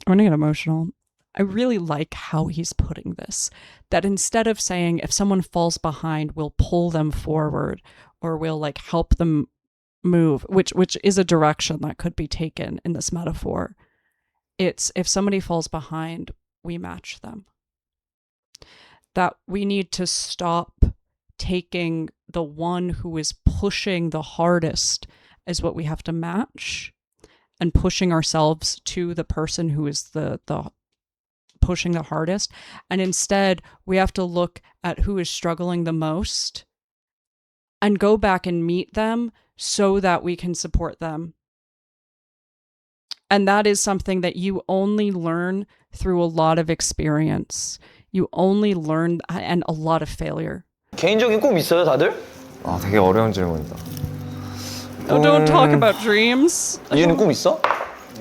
I'm gonna get emotional. I really like how he's putting this. That instead of saying if someone falls behind, we'll pull them forward or we'll like help them move, which is a direction that could be taken in this metaphor. It's if somebody falls behind, we match them. That we need to stop taking the one who is pushing the hardest as what we have to match and pushing ourselves to the person who is the pushing the hardest. And instead, we have to look at who is struggling the most and go back and meet them so that we can support them. And that is something that you only learn through a lot of experience. You only learn and a lot of failure. 개인적인 꿈 있어요, 다들? 아, 되게 어려운 질문이다. Oh, don't talk about dreams. 이유는 꿈 있어?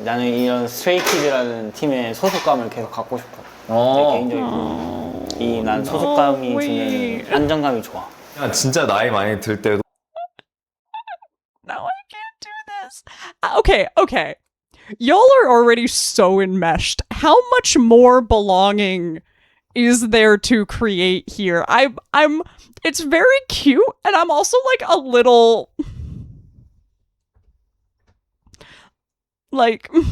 나는 이런 스트레이키즈라는 팀의 소속감을 계속 갖고 싶어. 내 개인적인 꿈. 난 소속감이 주는 안정감이 좋아. 그냥 진짜 나이 많이 들 때도. No, I can't do this. Okay. Y'all are already so enmeshed. How much more belonging is there to create here? I'm it's very cute, and I'm also like a little like is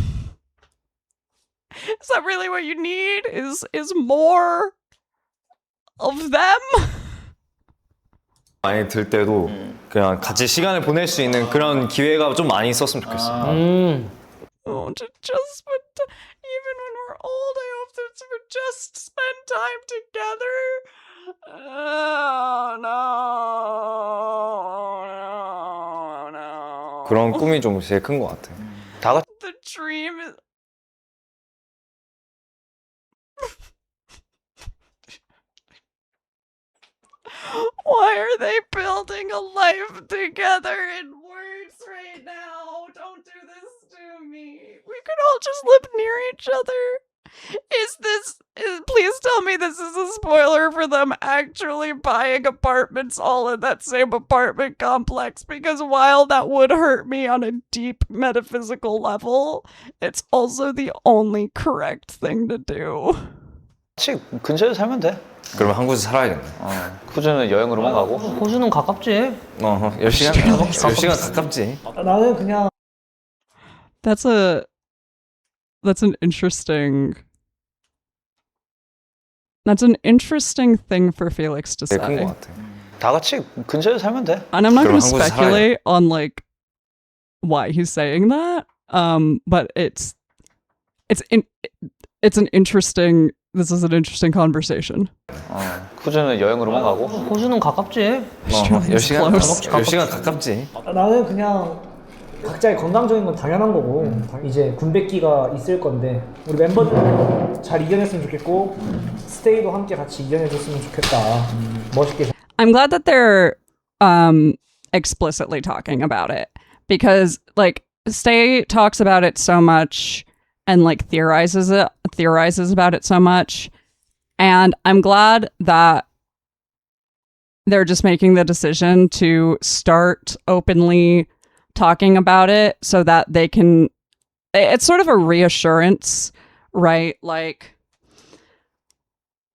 that really what you need? Is more of them? 많이 들 때도 그냥 같이 시간을 보낼 수 있는 그런 기회가 좀 많이 있었으면 좋겠어. Oh, even when we're old, I hope that we just spend time together. Oh, no. 그런 꿈이 좀 제일 큰 것 같아. 다 같이 The dream is... Why are they building a life together in words right now? Don't do this to me. We could all just live near each other. Please tell me this is a spoiler for them actually buying apartments all in that same apartment complex, because while that would hurt me on a deep metaphysical level, it's also the only correct thing to do. 근처에 살면 돼. 그러면 한 곳에 살아야겠네. 호주는 여행으로만 가고. 호주는 가깝지. 10시간? 10시간 가깝지. 나는 그냥 That's an interesting thing for Felix to say. 되게 큰 것 같아. 다 같이 근처에 살면 돼. And I'm not going to 그럼 한국에서 speculate on like why he's saying that. But this is an interesting conversation. 호주는 여행으로만 가고. 호주는 가깝지. 10시간 가깝지. 나는 그냥 각자의 건강적인 건 당연한 거고 이제 군백기가 있을 건데 우리 멤버들 잘 이겨냈으면 좋겠고 스테이도 함께 같이 이겨내줬으면 좋겠다. 멋있게. I'm glad that they're explicitly talking about it, because like Stay talks about it so much and like theorizes about it so much, and I'm glad that they're just making the decision to start openly talking about it so that they can, it's sort of a reassurance, right? Like,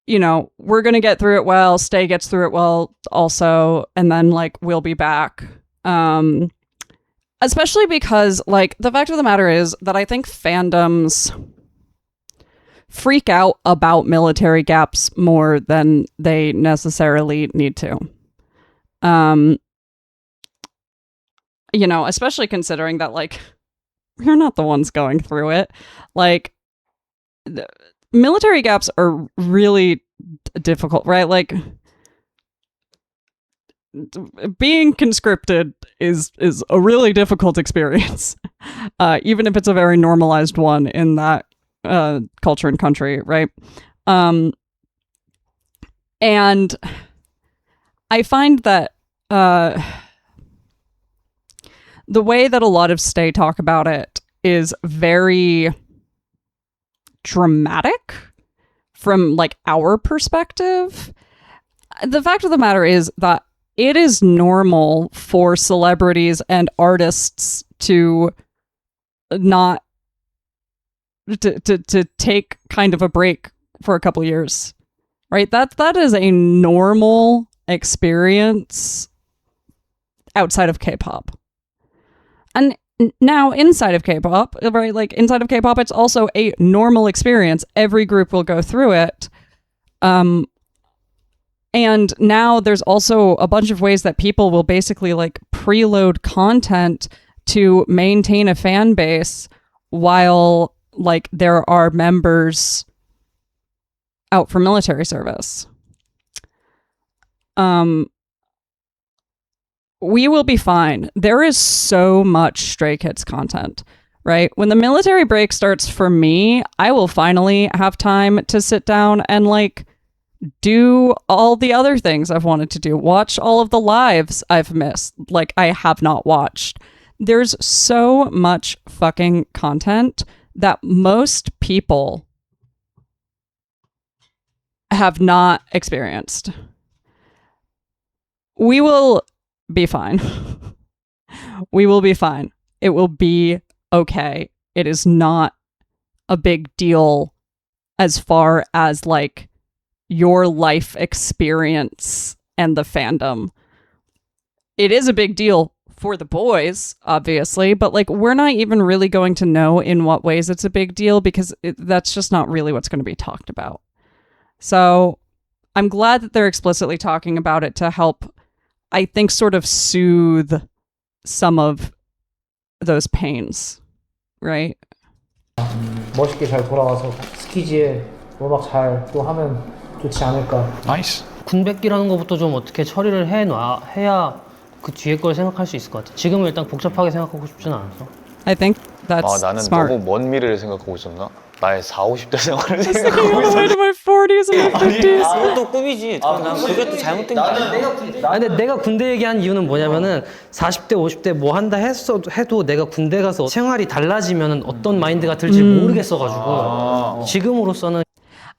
you know, we're going to get through it well, Stay gets through it well also, and then like we'll be back. Especially because like the fact of the matter is that I think fandoms freak out about military gaps more than they necessarily need to. You know, especially considering that, like, we're not the ones going through it. Like, military gaps are really difficult, right? Like, being conscripted is a really difficult experience, even if it's a very normalized one in that culture and country, right? And I find that the way that a lot of Stay talk about it is very dramatic from like our perspective. The fact of the matter is that it is normal for celebrities and artists to not to take kind of a break for a couple years, right? That is a normal experience outside of K-pop. And now inside of K-pop, right? Like inside of K-pop, it's also a normal experience. Every group will go through it. And now there's also a bunch of ways that people will basically like preload content to maintain a fan base while like there are members out for military service. We will be fine. There is so much Stray Kids content, right? When the military break starts for me, I will finally have time to sit down and like do all the other things I've wanted to do. Watch all of the lives I've missed, like I have not watched. There's so much fucking content that most people have not experienced. We will be fine. We will be fine. It will be okay. It is not a big deal as far as like your life experience and the fandom. It is a big deal for the boys, obviously, but like we're not even really going to know in what ways it's a big deal because that's just not really what's going to be talked about. So I'm glad that they're explicitly talking about it to help, I think, sort of soothe some of those pains, right? 멋있게 잘 돌아와서 스키지에 음악 잘 또 하면 좋지 않을까. 나이스. 군백기라는 것부터 좀 어떻게 처리를 해야 그 뒤에 걸 생각할 수 있을 것 같아. 지금은 일단 복잡하게 생각하고 싶지는 않아서. I think that's 나는 smart. 너무 먼 미래를 생각하고 있었나? 나의 40, 50대 생활을 Thinking 생각하고 all the way 있었나? to my 40s and my 50s. 그것도 꿈이지. 난 그게 또 잘못된 거 아니야? 근데 내가 군대 얘기한 이유는 뭐냐면은 40대, 50대 뭐 한다 해도 내가 군대 가서 생활이 달라지면 어떤 마인드가 들지 모르겠어가지고 지금으로서는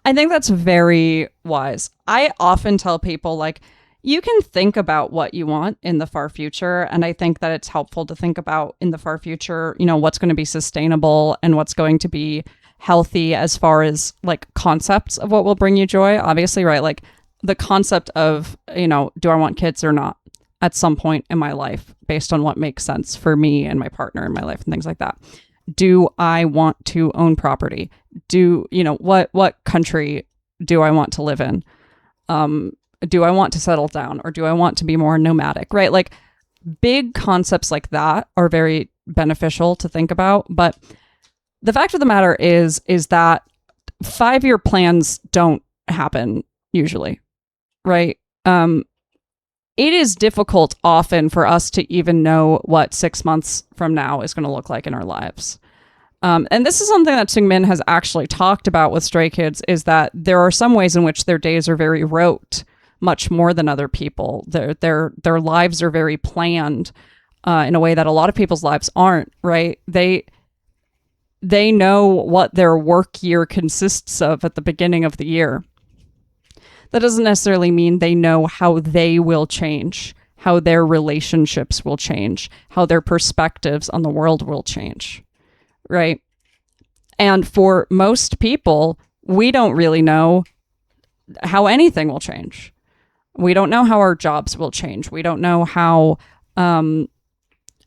I think that's very wise. I often tell people, like, you can think about what you want in the far future. And I think that it's helpful to think about in the far future, you know, what's going to be sustainable and what's going to be healthy as far as like concepts of what will bring you joy. Obviously, right? Like the concept of, you know, do I want kids or not at some point in my life based on what makes sense for me and my partner in my life and things like that. Do I want to own property? Do, you know, what country do I want to live in? Do I want to settle down or do I want to be more nomadic, right? Like big concepts like that are very beneficial to think about. But the fact of the matter is that 5-year plans don't happen usually, right? It is difficult often for us to even know what 6 months from now is going to look like in our lives. And this is something that Seungmin has actually talked about with Stray Kids, is that there are some ways in which their days are very rote, much more than other people. Their lives are very planned in a way that a lot of people's lives aren't, right? They know what their work year consists of at the beginning of the year. That doesn't necessarily mean they know how they will change, how their relationships will change, how their perspectives on the world will change, right? And for most people, we don't really know how anything will change. We don't know how our jobs will change. We don't know how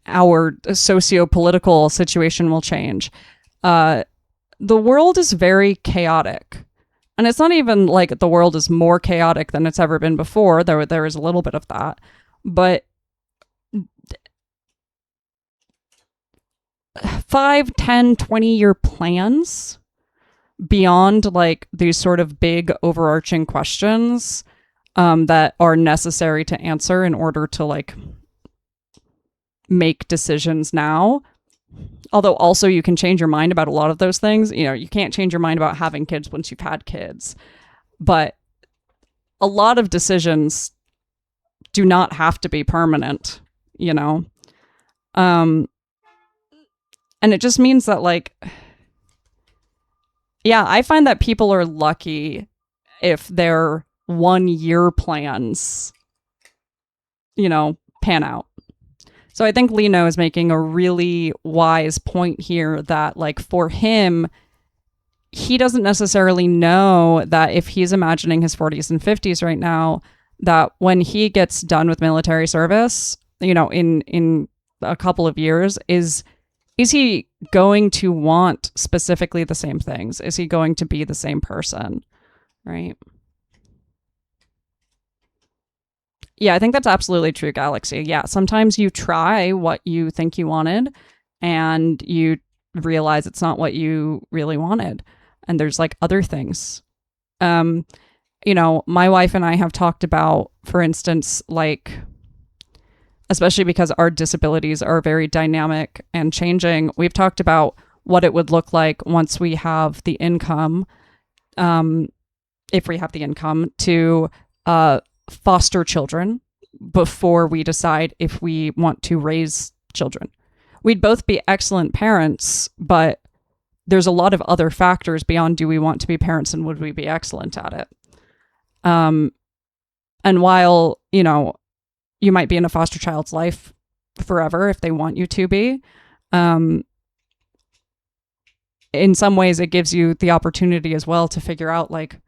our socio-political situation will change. The world is very chaotic. And it's not even like the world is more chaotic than it's ever been before. There is a little bit of that. But 5, 10, 20-year plans beyond like these sort of big overarching questions that are necessary to answer in order to like make decisions now. Although also you can change your mind about a lot of those things. You know, you can't change your mind about having kids once you've had kids. But a lot of decisions do not have to be permanent, you know? And it just means that like, yeah, I find that people are lucky if their 1-year plans, you know, pan out. So I think Lino is making a really wise point here that like for him, he doesn't necessarily know that if he's imagining his 40s and 50s right now, that when he gets done with military service, you know, in a couple of years, is he going to want specifically the same things? Is he going to be the same person? Right? Yeah, I think that's absolutely true, Galaxy. Yeah, sometimes you try what you think you wanted and you realize it's not what you really wanted. And there's like other things. You know, my wife and I have talked about, for instance, like, especially because our disabilities are very dynamic and changing, we've talked about what it would look like once we have the income, if we have the income, to foster children before we decide if we want to raise children. We'd both be excellent parents, but there's a lot of other factors beyond do we want to be parents and would we be excellent at it. And while, you know, you might be in a foster child's life forever if they want you to be, in some ways it gives you the opportunity as well to figure out, like,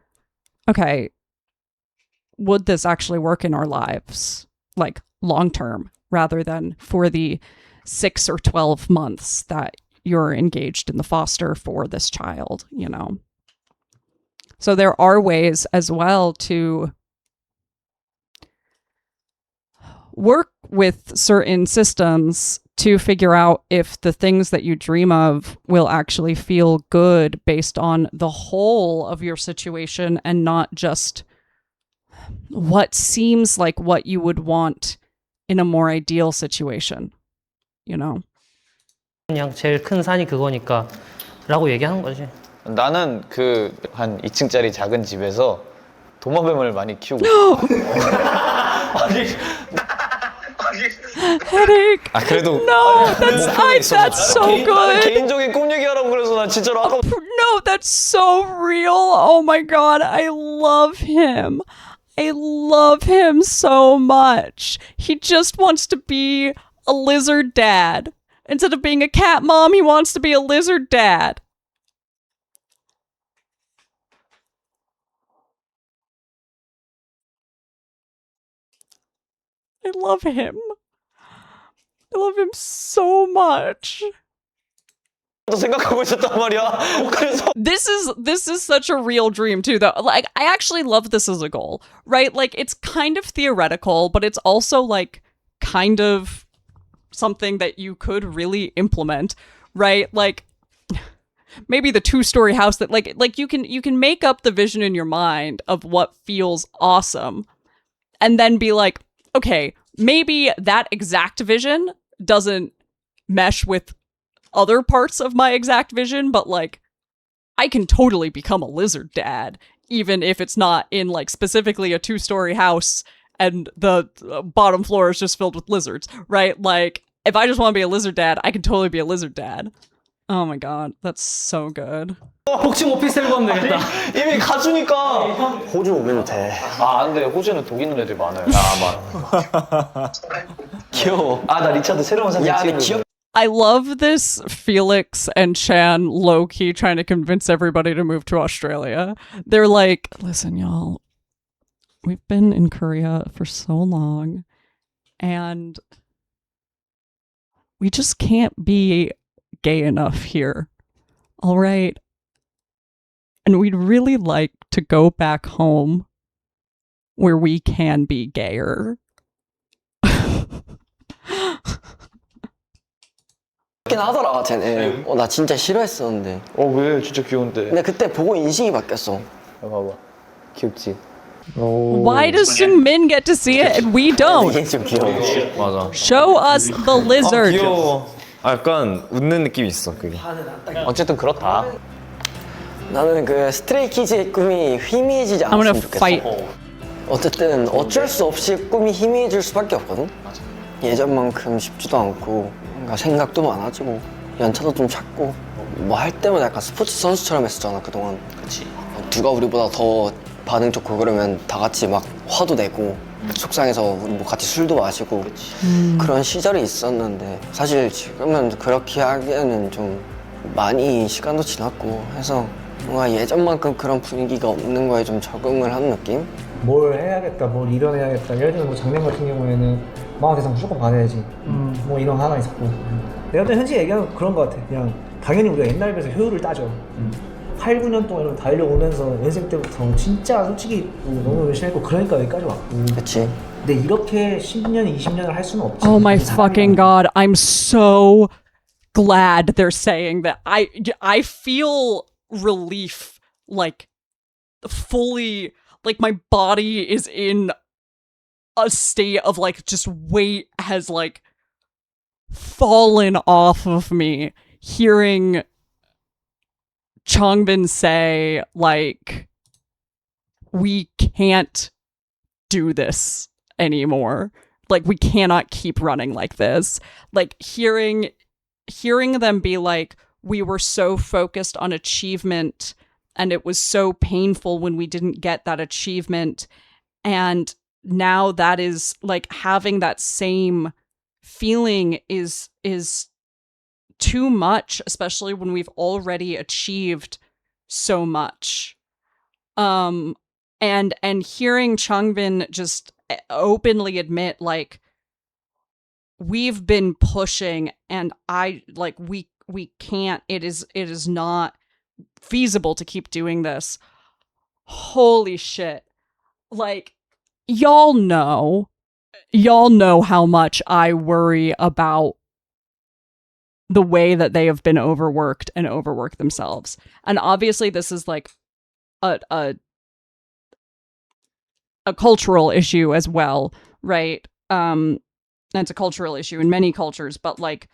okay, would this actually work in our lives, like long term, rather than for the 6 or 12 months that you're engaged in the foster for this child, you know? So there are ways as well to work with certain systems to figure out if the things that you dream of will actually feel good based on the whole of your situation and not just what seems like what you would want in a more ideal situation, you know? 그냥 제일 큰 산이 그거니까 라고 얘기하는 거지. 나는 그 한 2층짜리 작은 집에서 도마뱀을 많이 키우고 Headache. 아 그래도 No, that's so 나는 good. 개인적인 꿈 얘기하라고 그래서 난 진짜로 아까 No, that's so real. Oh my God. I love him. I love him so much. He just wants to be a lizard dad. Instead of being a cat mom, he wants to be a lizard dad. I love him. I love him so much. 생각하고 있었단 말이야. 그래서 This is such a real dream too, though. Like, I actually love this as a goal, right? Like, it's kind of theoretical, but it's also like kind of something that you could really implement, right? Like, maybe the 2-story house that like you can make up the vision in your mind of what feels awesome, and then be like, okay, maybe that exact vision doesn't mesh with other parts of my exact vision, but like, I can totally become a lizard dad, even if it's not in like specifically a 2-story house and the bottom floor is just filled with lizards, right? Like, if I just want to be a lizard dad, I can totally be a lizard dad. Oh my God, that's so good. 복층 오피스텔 가면 되겠다. 이미 가주니까 호주 오면 돼. 아 안돼 호주는 독 있는 애들 많아요. 아 귀여워. 아 나 리차드 새로운 사진 찍은 거. I love this Felix and Chan low-key trying to convince everybody to move to Australia. They're like, listen, y'all, we've been in Korea for so long, and we just can't be gay enough here. All right? And we'd really like to go back home where we can be gayer. 그렇긴 하더라 쟤네. 나 진짜 싫어했었는데. 왜 진짜 귀여운데. 근데 그때 보고 인식이 바뀌었어. 봐봐 귀엽지. Why does Seungmin get to see it and we don't? 이게 좀 귀여워. 맞아. Show us the lizard. 귀여워. 아, 약간 웃는 느낌이 있어 그게. 어쨌든 그렇다. 나는 그 스트레이키즈의 꿈이 희미해지지 I'm gonna 않았으면 좋겠어. fight. 어쨌든 어쩔 수 없이 꿈이 희미해질 수밖에 없거든. 예전만큼 쉽지도 않고 뭔가 생각도 많아지고 연차도 좀 찾고 뭐 할 때마다 약간 스포츠 선수처럼 했었잖아 그동안. 그렇지. 누가 우리보다 더 반응 좋고 그러면 다 같이 막 화도 내고 속상해서 우리 뭐 같이 술도 마시고 그런 시절이 있었는데 사실 지금은 그렇게 하기에는 좀 많이 시간도 지났고 해서 뭔가 예전만큼 그런 분위기가 없는 거에 좀 적응을 한 느낌? 뭘 해야겠다, 뭘 이뤄내야겠다. 예를 들면 뭐 작년 같은 경우에는 망원대상 무조건 받아야지. 뭐 이런 거 하나 있었고. 내가 또 현지 얘기하는 그런 거 같아. 그냥 당연히 우리가 옛날에 비해서 효율을 따져. 8, 9년 동안 이렇게 달려오면서 연생 때부터 진짜 솔직히 너무 열심히 했고 그러니까 여기까지 왔고. 그치? 근데 이렇게 10년, 20년을 할 수는 없지. Oh my 사람이라는 fucking god. I'm so glad they're saying that. I feel relief, like fully, like my body is in a state of like just weight has like fallen off of me hearing Changbin say like we can't do this anymore. Like we cannot keep running like this. Like hearing them be like we were so focused on achievement and it was so painful when we didn't get that achievement, and now that is like having that same feeling is too much, especially when we've already achieved so much. And hearing Changbin just openly admit like we've been pushing and we can't, it is not feasible to keep doing this. Holy shit. Like y'all know how much I worry about the way that they have been overworked and overworked themselves. And obviously this is like a cultural issue as well, right? It's a cultural issue in many cultures, but like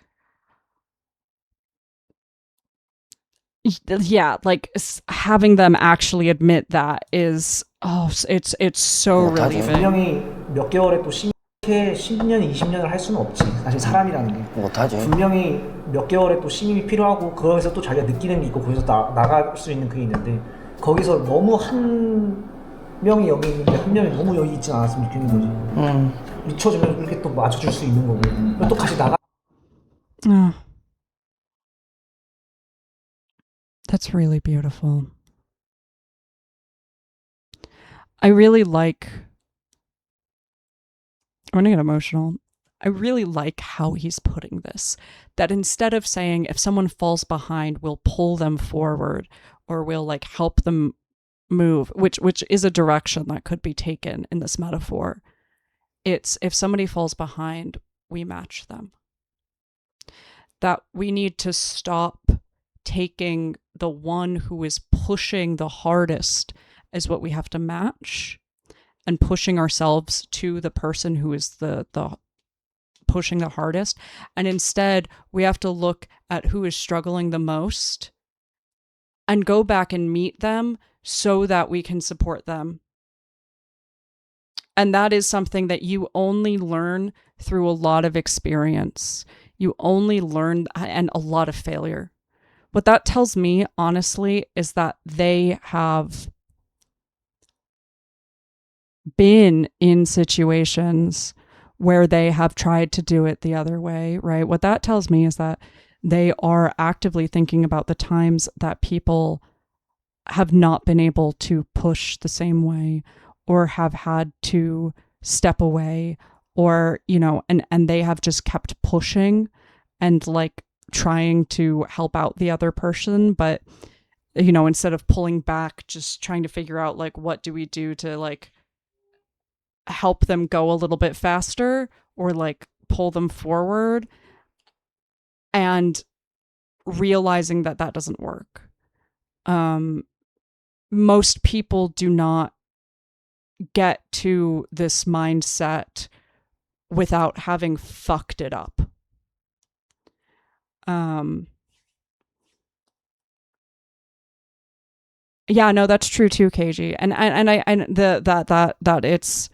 yeah, like having them actually admit that is it's so relieving. 분명히 몇 개월에 또 10년, 20년을 할 수는 없지. 사실 사람이라는 게. 못하지. 분명히 몇 개월에 또 신임이 필요하고 거기서 또 자기가 느끼는 게 있고 거기서 나갈 수 있는 그게 있는데 거기서 너무 한 명이 여기 있는데 한 명이 너무 여기 있지 않았으면 좋겠는 거지. 미쳐주면 이렇게 또 맞춰줄 수 있는 거고 또 같이 나가. That's really beautiful. I really like... I'm gonna get emotional. I really like how he's putting this. That instead of saying if someone falls behind, we'll pull them forward or we'll like help them move, which is a direction that could be taken in this metaphor. It's if somebody falls behind, we match them. That we need to stop taking the one who is pushing the hardest as what we have to match and pushing ourselves to the person who is the pushing the hardest. And instead, we have to look at who is struggling the most and go back and meet them so that we can support them. And that is something that you only learn through a lot of experience. You only learn and a lot of failure. What that tells me, honestly, is that they have been in situations where they have tried to do it the other way, right? What that tells me is that they are actively thinking about the times that people have not been able to push the same way or have had to step away or, you know, and they have just kept pushing and like trying to help out the other person, but, you know, instead of pulling back, just trying to figure out like, what do we do to like help them go a little bit faster or like pull them forward, and realizing that that doesn't work. Most people do not get to this mindset without having fucked it up. Yeah, no, that's true too, KG. And that it's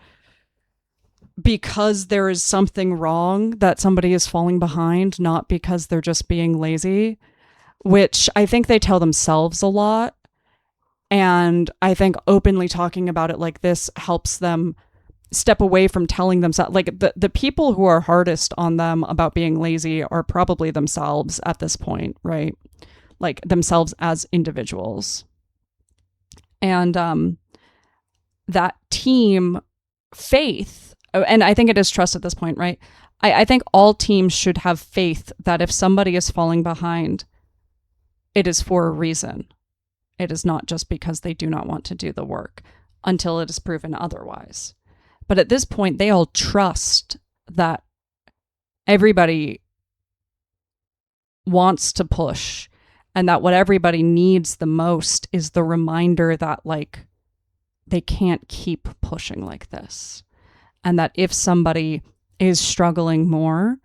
because there is something wrong that somebody is falling behind, not because they're just being lazy, which I think they tell themselves a lot. And I think openly talking about it like this helps them step away from telling themselves, like the people who are hardest on them about being lazy are probably themselves at this point, right? Like themselves as individuals. And that team faith, and I think it is trust at this point, right? I think all teams should have faith that if somebody is falling behind, it is for a reason. It is not just because they do not want to do the work until it is proven otherwise. But at this point, they all trust that everybody wants to push, and that what everybody needs the most is the reminder that, like, they can't keep pushing like this. And that if somebody is struggling more,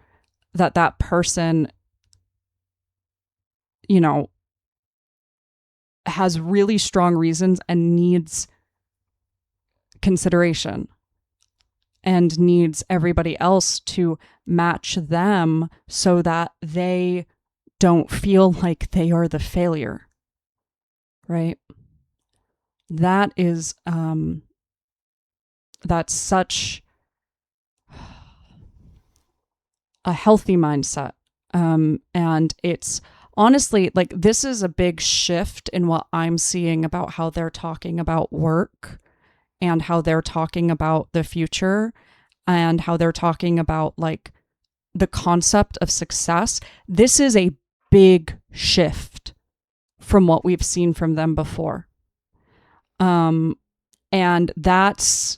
that that person, you know, has really strong reasons and needs consideration and needs everybody else to match them so that they don't feel like they are the failure, right? That is, that's such a healthy mindset. And it's honestly, like, this is a big shift in what I'm seeing about how they're talking about work and how they're talking about the future and how they're talking about, like, the concept of success. This is a big shift from what we've seen from them before. And that's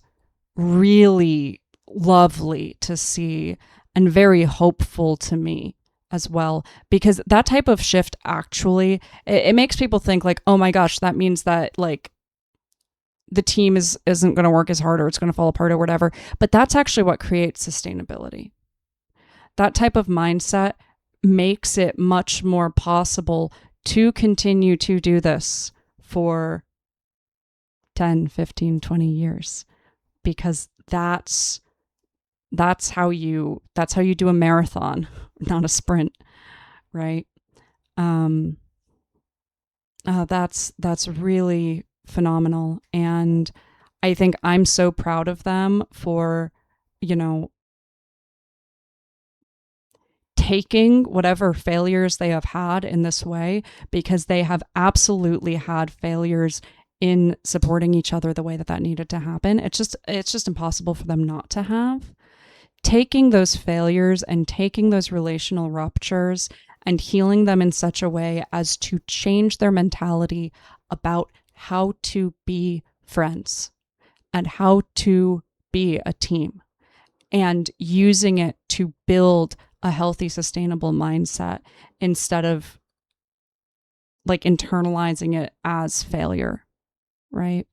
really lovely to see and very hopeful to me as well, because that type of shift actually, it makes people think like, oh my gosh, that means that, like, the team isn't going to work as hard, or it's going to fall apart or whatever. But that's actually what creates sustainability. That type of mindset makes it much more possible to continue to do this for 10, 15, 20 years, because that's how you do a marathon, not a sprint, right? That's really phenomenal. And I think I'm so proud of them for, you know, taking whatever failures they have had in this way, because they have absolutely had failures in supporting each other the way that needed to happen. It's just impossible for them not to have. Taking those failures and taking those relational ruptures and healing them in such a way as to change their mentality about how to be friends and how to be a team, and using it to build a healthy, sustainable mindset instead of, like, internalizing it as failure, right?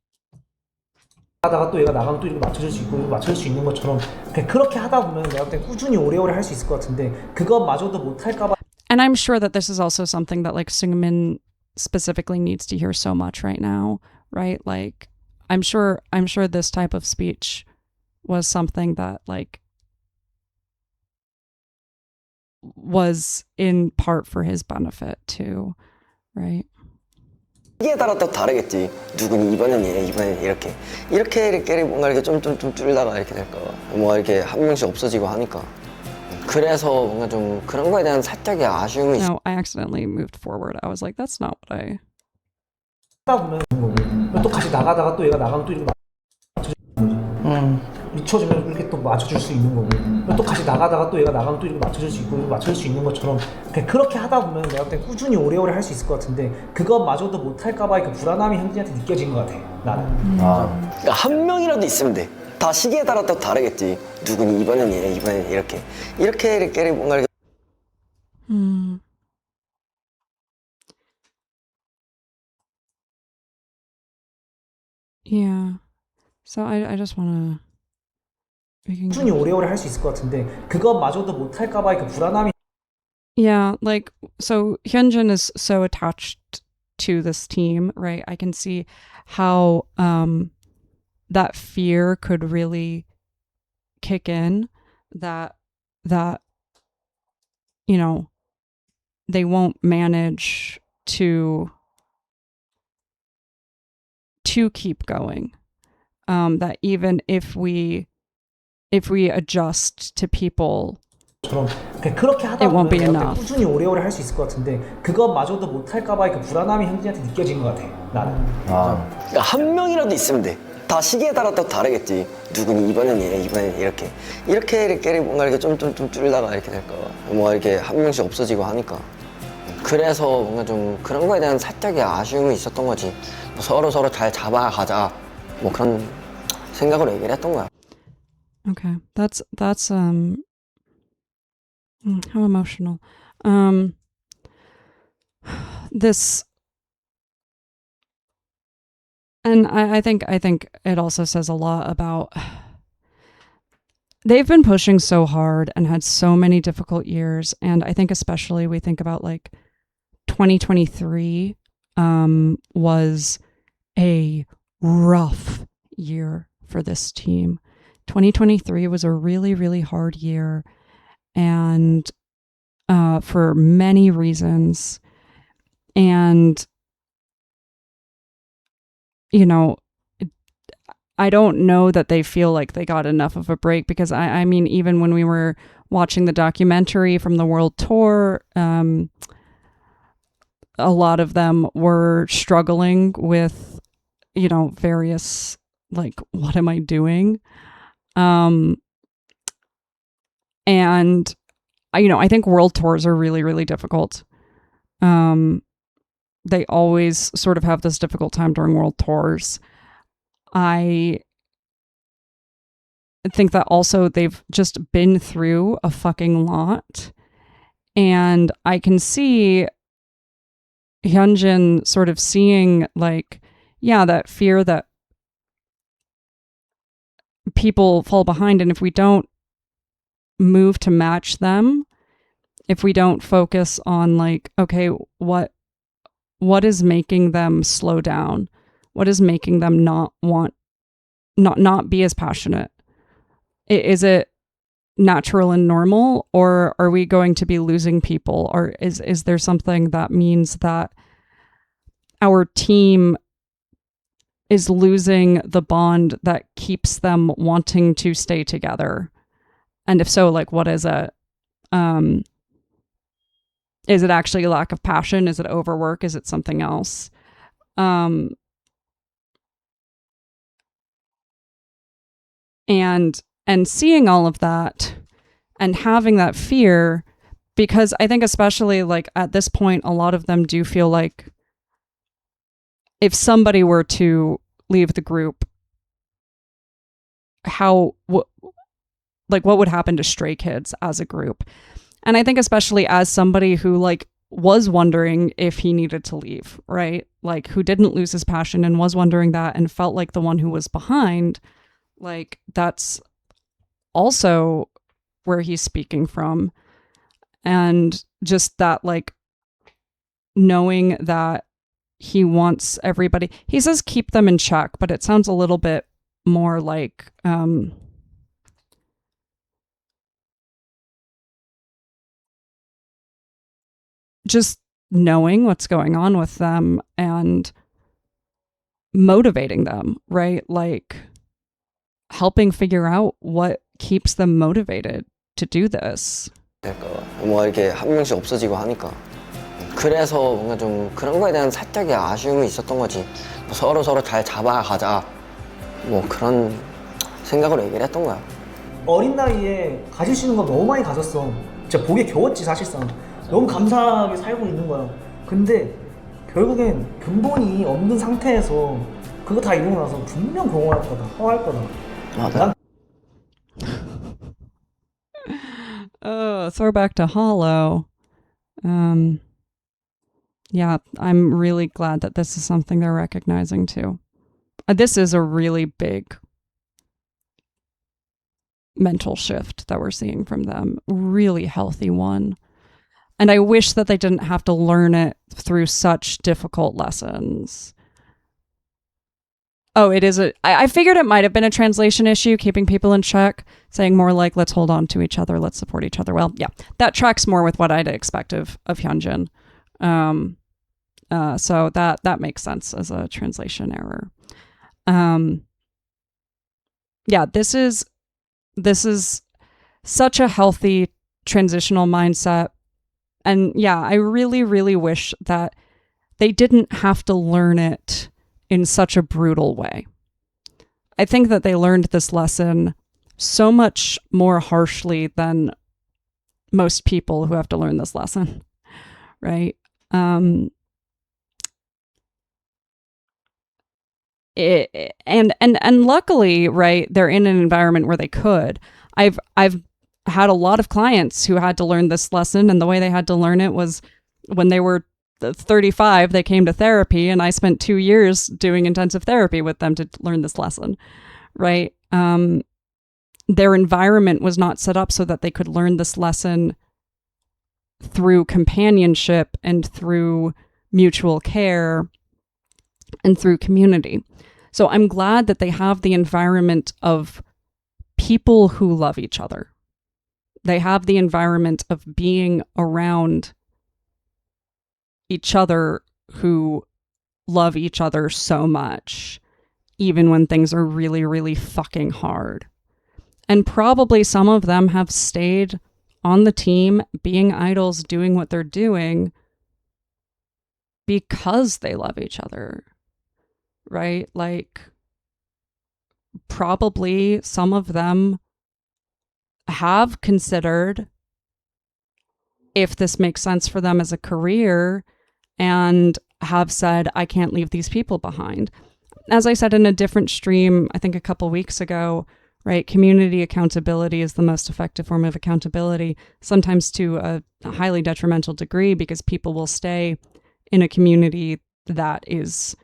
하다가 또 얘가 나가면 또 이렇게 맞춰줄 수 있고 맞춰줄 수 있는 것처럼 그렇게 하다 보면 내가 볼 때 꾸준히 오래오래 할 수 있을 것 같은데 그것마저도 못할까 봐. And I'm sure that this is also something that, like, Seungmin specifically needs to hear so much right now, right? Like, I'm sure this type of speech was something that, like, was in part for his benefit too, right? 시기에 따라 또 다르겠지. 누구는 이번엔 이래, 이번엔 이렇게 뭔가 이렇게 좀 줄다가 이렇게 될까 봐. 뭐 이렇게 한 명씩 없어지고 하니까. 그래서 뭔가 좀 그런 거에 대한 살짝의 아쉬움이 있어. No, I accidentally moved forward. I was like, that's not what I. 하다 보면 또 같이 나가다가 또 얘가 나가면 또 이렇게 맞춰주면 이렇게 또 맞춰줄 수 있는 거고 또 같이 나가다가 또 얘가 나가면 또 이렇게 맞춰줄 수 있고 맞춰줄 수 있는 것처럼 그렇게 하다 보면 내가 볼 때 꾸준히 오래오래 할 수 있을 것 같은데 그것마저도 못할까 봐 그 불안함이 형진한테 느껴진 것 같아, 나는. 그러니까 한 명이라도 있으면 돼. 다 시기에 따라 또 다르겠지. 누구는 이번엔 이래, 이번엔 이렇게 뭔가 이렇게. Yeah. So I just wanna. 꾸준히 오래오래 할 수 있을 것 같은데 그것마저도 못할까 봐 그 불안함이. Yeah, like, so Hyunjin is so attached to this team, right? I can see how that fear could really kick in, that you know, they won't manage to keep going. That even if we adjust to people, 그렇게 하다 it won't be 보면 enough. 꾸준히 오래오래 할 수 있을 것 같은데 그것마저도 못할까 봐 그 불안함이 형진한테 느껴진 것 같아. 나는. 그러니까 한 명이라도 있으면 돼. 다 시기에 따라 또 다르겠지. 누구는 이번엔 얘, 이번엔 이렇게 뭔가 이렇게 좀 줄다가 이렇게 될까 봐. 뭔가 이렇게 한 명씩 없어지고 하니까. 그래서 뭔가 좀 그런 거에 대한 살짝의 아쉬움이 있었던 거지. 뭐 서로 잘 잡아가자. 뭐 그런 생각으로 얘기를 했던 거야. Okay, that's how emotional. This, and I think it also says a lot about they've been pushing so hard and had so many difficult years, and I think especially we think about like 2023 was a rough year for this team. 2023 was a really, really hard year, and for many reasons. And, you know, I don't know that they feel like they got enough of a break, because I mean, even when we were watching the documentary from the World Tour, a lot of them were struggling with, you know, various, like, what am I doing? And, you know, I think world tours are really, really difficult. They always sort of have this difficult time during world tours. I think that also they've just been through a fucking lot. And I can see Hyunjin sort of seeing, like, yeah, that fear that people fall behind, and if we don't move to match them, if we don't focus on, like, okay, what is making them slow down, what is making them not be as passionate, is it natural and normal, or are we going to be losing people, or is there something that means that our team is losing the bond that keeps them wanting to stay together? And if so, like, what is it? Is it actually a lack of passion? Is it overwork? Is it something else? And seeing all of that and having that fear, because I think especially like at this point, a lot of them do feel like if somebody were to leave the group, what would happen to Stray Kids as a group? And I think especially as somebody who like was wondering if he needed to leave, right? Like who didn't lose his passion and was wondering that and felt like the one who was behind, like that's also where he's speaking from. And just that, like, knowing that he wants everybody, he says keep them in check, but it sounds a little bit more like just knowing what's going on with them and motivating them, right? Like helping figure out what keeps them motivated to do this. 뭐 이렇게 한 명씩 없어지고 하니까 그래서 뭔가 좀 그런 거에 대한 살짝의 아쉬움이 있었던 거지. 서로 잘 잡아가자. 뭐 그런 생각으로 얘기를 했던 거야. 어린 나이에 가질 수 있는 거 너무 많이 가졌어. 진짜 복에 겨웠지 사실상. 너무 감사하게 살고 있는 거야. 근데 결국엔 근본이 없는 상태에서 그거 다 이루고 나서 분명 공허할 거다, 허할 거다. 맞아. Throwback to Hollow. Yeah, I'm really glad that this is something they're recognizing too. This is a really big mental shift that we're seeing from them. Really healthy one. And I wish that they didn't have to learn it through such difficult lessons. Oh, it is I figured it might have been a translation issue, keeping people in check, saying more like, let's hold on to each other, let's support each other. Well, yeah, that tracks more with what I'd expect of Hyunjin. So that makes sense as a translation error. Yeah, this is such a healthy transitional mindset. And yeah, I really, really wish that they didn't have to learn it in such a brutal way. I think that they learned this lesson so much more harshly than most people who have to learn this lesson, right? And luckily, right, they're in an environment where they could. I've had a lot of clients who had to learn this lesson, and the way they had to learn it was when they were 35, they came to therapy, and I spent 2 years doing intensive therapy with them to learn this lesson, right? Their environment was not set up so that they could learn this lesson through companionship and through mutual care and through community. So I'm glad that they have the environment of people who love each other. They have the environment of being around each other who love each other so much, even when things are really, really fucking hard. And probably some of them have stayed on the team, being idols, doing what they're doing because they love each other, right? Like, probably some of them have considered if this makes sense for them as a career and have said, I can't leave these people behind. As I said in a different stream, I think a couple weeks ago, right, community accountability is the most effective form of accountability, sometimes to a highly detrimental degree, because people will stay in a community that is,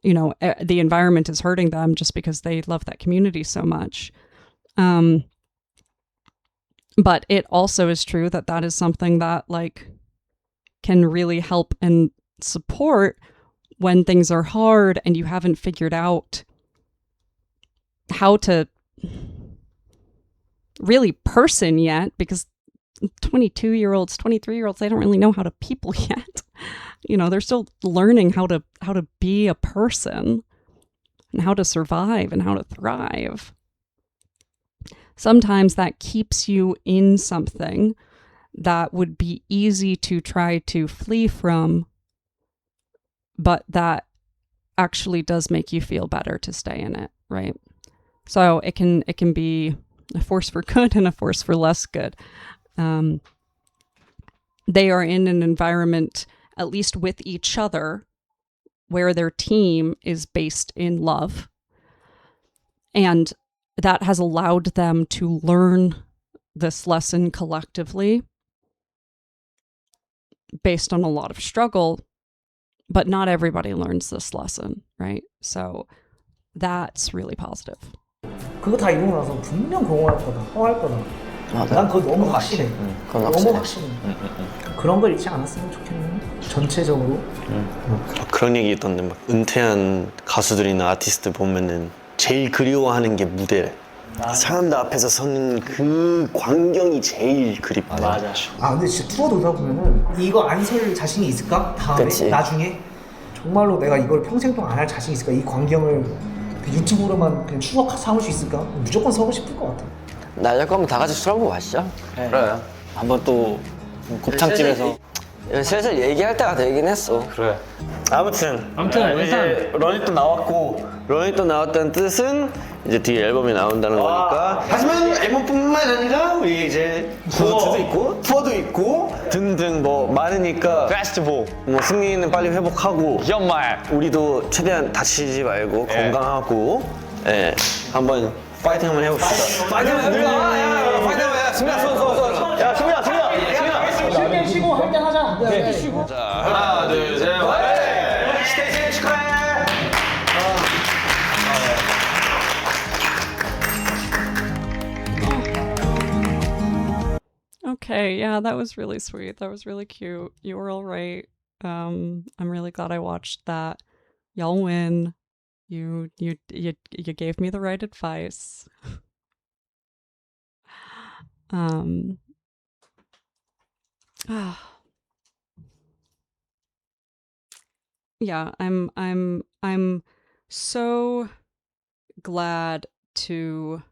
you know, the environment is hurting them just because they love that community so much. But it also is true that that is something that, like, can really help and support when things are hard and you haven't figured out how to really person yet, because 22-year-olds, 23-year-olds, they don't really know how to people yet. You know, they're still learning how to be a person and how to survive and how to thrive. Sometimes that keeps you in something that would be easy to try to flee from, but that actually does make you feel better to stay in it, right? So it can be a force for good and a force for less good. They are in an environment, at least with each other, where their team is based in love. And that has allowed them to learn this lesson collectively based on a lot of struggle, but not everybody learns this lesson, right? So that's really positive. 그거 다 이루고 나서 분명 공허할 거다, 허할 거다. 맞아. 난 그거 너무 확실해. 그건 너무 확실해. 확실해. 그런 걸 잊지 않았으면 좋겠네. 전체적으로. 그런 얘기 있던데 막 은퇴한 가수들이나 아티스트 보면은 제일 그리워하는 게 무대래. 사람들 앞에서 서는 그 광경이 제일 그립다. 맞아. 아 근데 진짜 투어 돌다 보면은 이거 안 설 자신이 있을까? 다음에 그치. 나중에 정말로 내가 이걸 평생 동안 안 할 자신 있을까? 이 광경을 그 유튜브로만 그냥 추억 삼을 수 있을까? 무조건 서고 싶을 것 같아. 날 거면 다 같이 술 한번 마시자. 그래. 한번 또 곱창집에서 슬슬 얘기할 때가 되긴 했어. 그래. 아무튼 이제 런잇도 나왔고 런잇도 나왔다는 뜻은 이제 뒤에 앨범이 나온다는 거니까. 하지만 앨범뿐만 아니라 우리 이제 콘서트도 있고 투어도 있고 등등 뭐 많으니까 페스티벌 뭐 승리는 빨리 회복하고 연말. 우리도 최대한 다치지 말고 건강하고 한번 파이팅 한번 해봅시다. 파이팅 해보자. 야, 파이팅 해보자. 승리야, 손. 야, 승리야. 쉴때 쉬고 할 때 하자. 네. 쉬고. 자, 하나, 둘, 셋, 화이팅! 스테이 생일 축하해! Okay, yeah, that was really sweet. That was really cute. You were all right. I'm really glad I watched that. Y'all win. You gave me the right advice. Yeah, I'm so glad to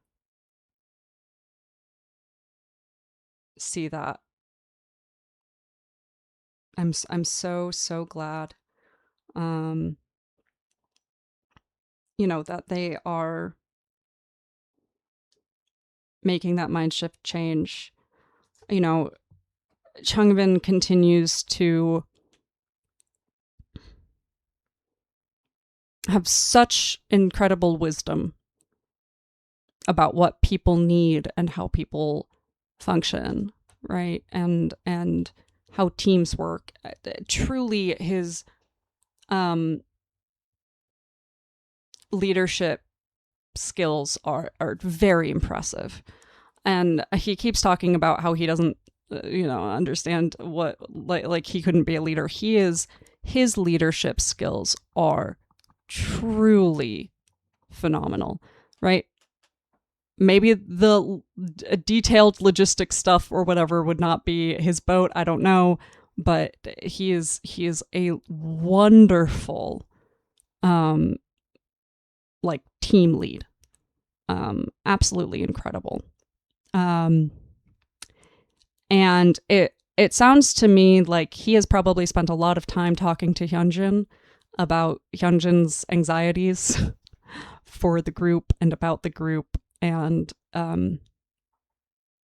see that. I'm so glad. You know, that they are making that mind shift change. You know, Changbin continues to have such incredible wisdom about what people need and how people function, right? And how teams work. Truly, his leadership skills are very impressive. And he keeps talking about how he doesn't understand what like he couldn't be a leader. His leadership skills are truly phenomenal, right? Maybe the detailed logistics stuff or whatever would not be his boat, I don't know, but he is a wonderful like team lead. Absolutely incredible. And it sounds to me like he has probably spent a lot of time talking to Hyunjin about Hyunjin's anxieties for the group and about the group and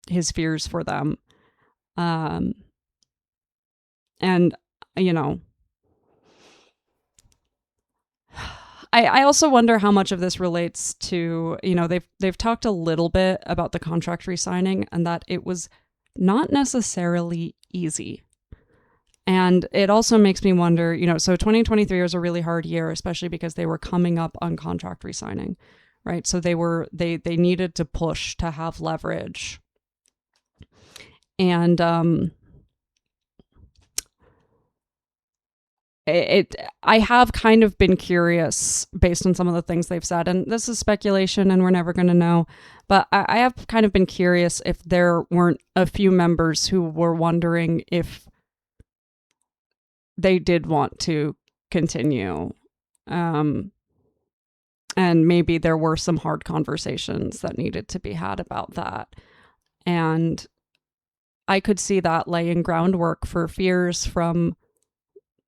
his fears for them. And you know, I also wonder how much of this relates to, you know, they've talked a little bit about the contract re-signing and that it was not necessarily easy. And it also makes me wonder, you know, so 2023 was a really hard year, especially because they were coming up on contract re-signing, right? So they needed to push to have leverage. And I have kind of been curious based on some of the things they've said, and this is speculation and we're never going to know, but I have kind of been curious if there weren't a few members who were wondering if they did want to continue. And maybe there were some hard conversations that needed to be had about that. And I could see that laying groundwork for fears from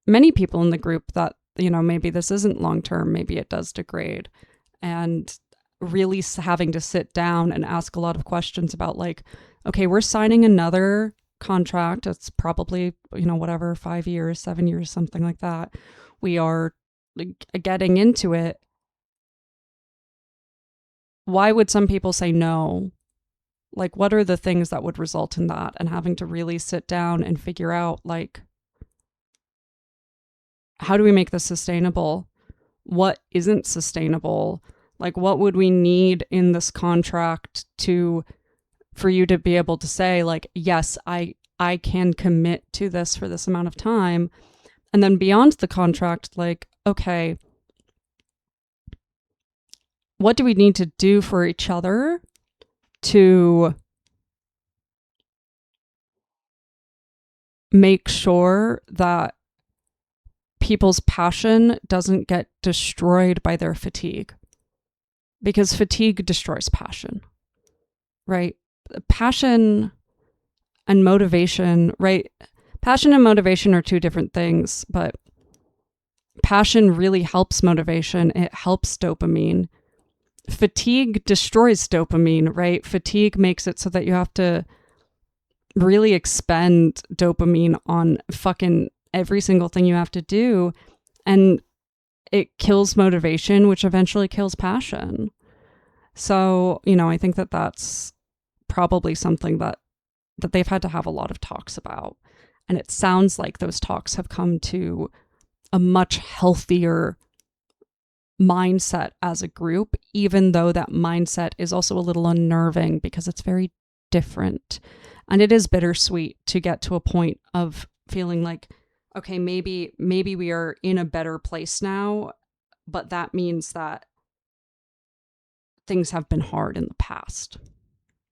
many people in the group that, you know, maybe this isn't long term, maybe it does degrade, and really having to sit down and ask a lot of questions about like, okay, we're signing another contract. It's probably, you know, whatever, 5 years, 7 years, something like that. We are getting into it. Why would some people say no? Like, what are the things that would result in that? And having to really sit down and figure out, like, how do we make this sustainable? What isn't sustainable? Like, what would we need in this contract for you to be able to say, like, yes, I can commit to this for this amount of time. And then beyond the contract, like, okay, what do we need to do for each other to make sure that people's passion doesn't get destroyed by their fatigue? Because fatigue destroys passion, right? Passion and motivation, right? Passion and motivation are two different things, but passion really helps motivation. It helps dopamine. Fatigue destroys dopamine, right? Fatigue makes it so that you have to really expend dopamine on fucking every single thing you have to do. And it kills motivation, which eventually kills passion. So, you know, I think that that's probably something that they've had to have a lot of talks about. And it sounds like those talks have come to a much healthier mindset as a group, even though that mindset is also a little unnerving because it's very different. And it is bittersweet to get to a point of feeling like, okay, maybe we are in a better place now, but that means that things have been hard in the past.